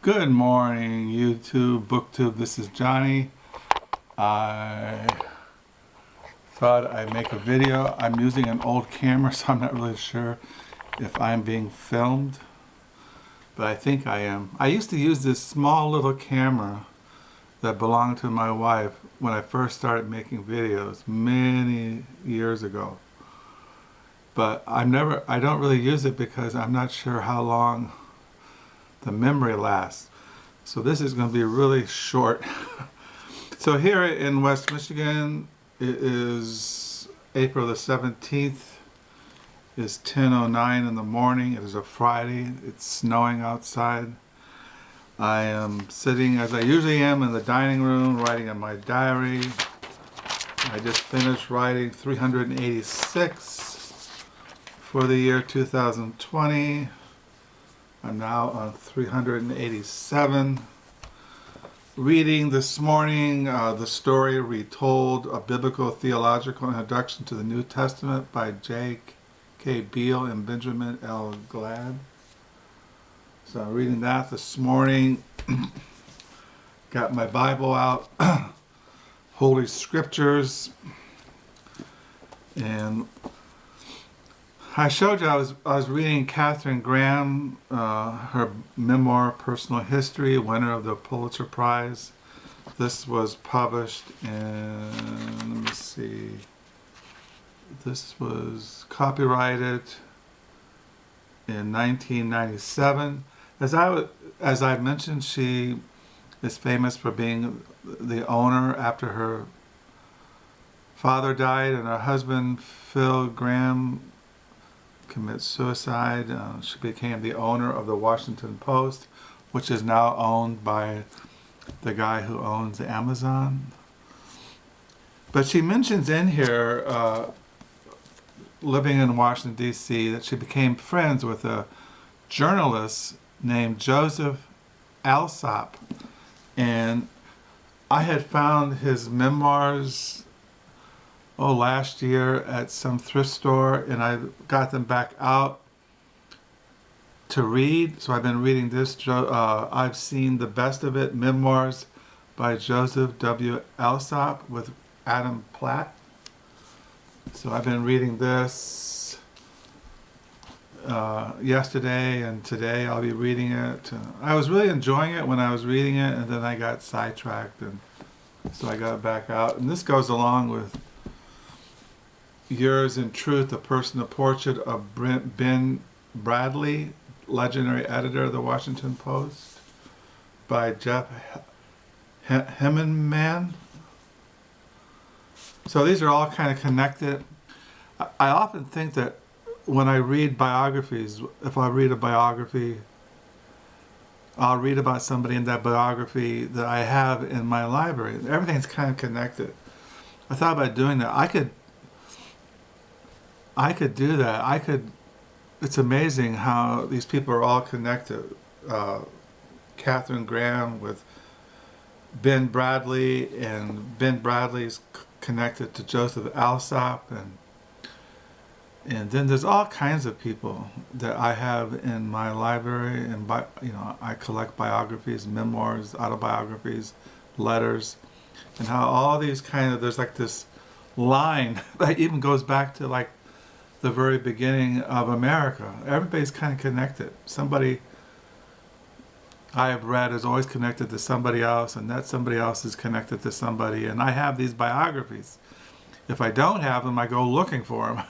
Good morning, YouTube, BookTube. This is Johnny. I thought I'd make a video. I'm using an old camera, so I'm not really sure if I'm being filmed, but I think I am. I used to use this small little camera that belonged to my wife when I first started making videos many years ago. But I don't really use it because I'm not sure how long the memory lasts. So this is going to be really short. So here in West Michigan, it is April the 17th. It's 10:09 in the morning. It is a Friday. It's snowing outside. I am sitting, as I usually am, in the dining room writing in my diary. I just finished writing 386 for the year 2020. I'm now on 387. Reading this morning the story Retold, a Biblical-Theological Introduction to the New Testament by J.K. Beale and Benjamin L. Glad. So I'm reading that this morning. Got my Bible out, Holy Scriptures, and I showed you I was reading Katharine Graham, her memoir, Personal History, winner of the Pulitzer Prize. This was published in, let me see, this was copyrighted in 1997. As I mentioned, she is famous for being the owner after her father died and her husband, Phil Graham, commit suicide. She became the owner of the Washington Post, which is now owned by the guy who owns Amazon. But she mentions in here, living in Washington, D.C., that she became friends with a journalist named Joseph Alsop. And I had found his memoirs last year at some thrift store, and I got them back out to read. So I've been reading this. I've seen the best of it, Memoirs by Joseph W. Alsop with Adam Platt. So I've been reading this yesterday, and today I'll be reading it. I was really enjoying it when I was reading it, and then I got sidetracked, and so I got it back out. And this goes along with Yours in Truth, a personal portrait of Ben Bradley, legendary editor of the Washington Post, by Jeff Hemmenman. So these are all kind of connected. I often think that when I read biographies, if I read a biography, I'll read about somebody in that biography that I have in my library. Everything's kind of connected. I thought about doing that. I could do that. It's amazing how these people are all connected. Katharine Graham with Ben Bradley, and Ben Bradley's connected to Joseph Alsop, and then there's all kinds of people that I have in my library, and I collect biographies, memoirs, autobiographies, letters, and how all these there's like this line that even goes back to like the very beginning of America. Everybody's kind of connected. Somebody I have read is always connected to somebody else, and that somebody else is connected to somebody, and I have these biographies. If I don't have them, I go looking for them.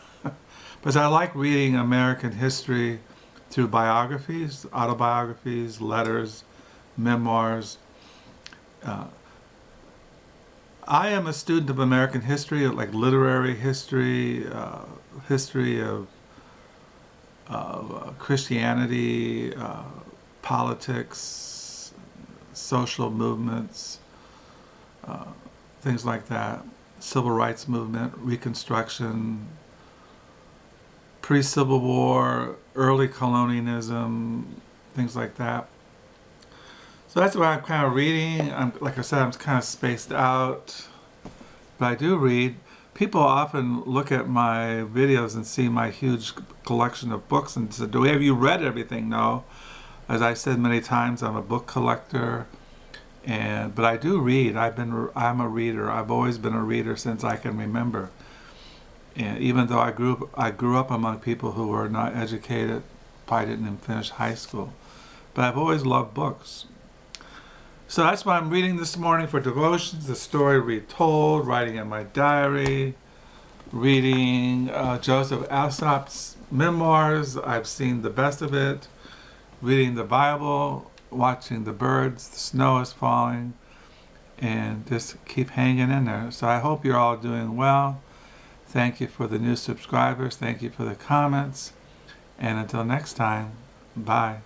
But I like reading American history through biographies, autobiographies, letters, memoirs. I am a student of American history, like literary history, history of Christianity, politics, social movements, things like that, civil rights movement, Reconstruction, pre-Civil War, early colonialism, things like that. So that's what I'm kind of reading. Like I said, I'm kind of spaced out, but I do read. People often look at my videos and see my huge collection of books and say, have you read everything? No. As I said many times, I'm a book collector, but I do read. I'm a reader. I've always been a reader since I can remember. And even though I grew up among people who were not educated, probably didn't even finish high school, but I've always loved books. So that's why I'm reading this morning for devotions, the story Retold, writing in my diary, reading Joseph Alsop's Memoirs. I've seen the best of it. Reading the Bible, watching the birds, the snow is falling, and just keep hanging in there. So I hope you're all doing well. Thank you for the new subscribers. Thank you for the comments. And until next time, bye.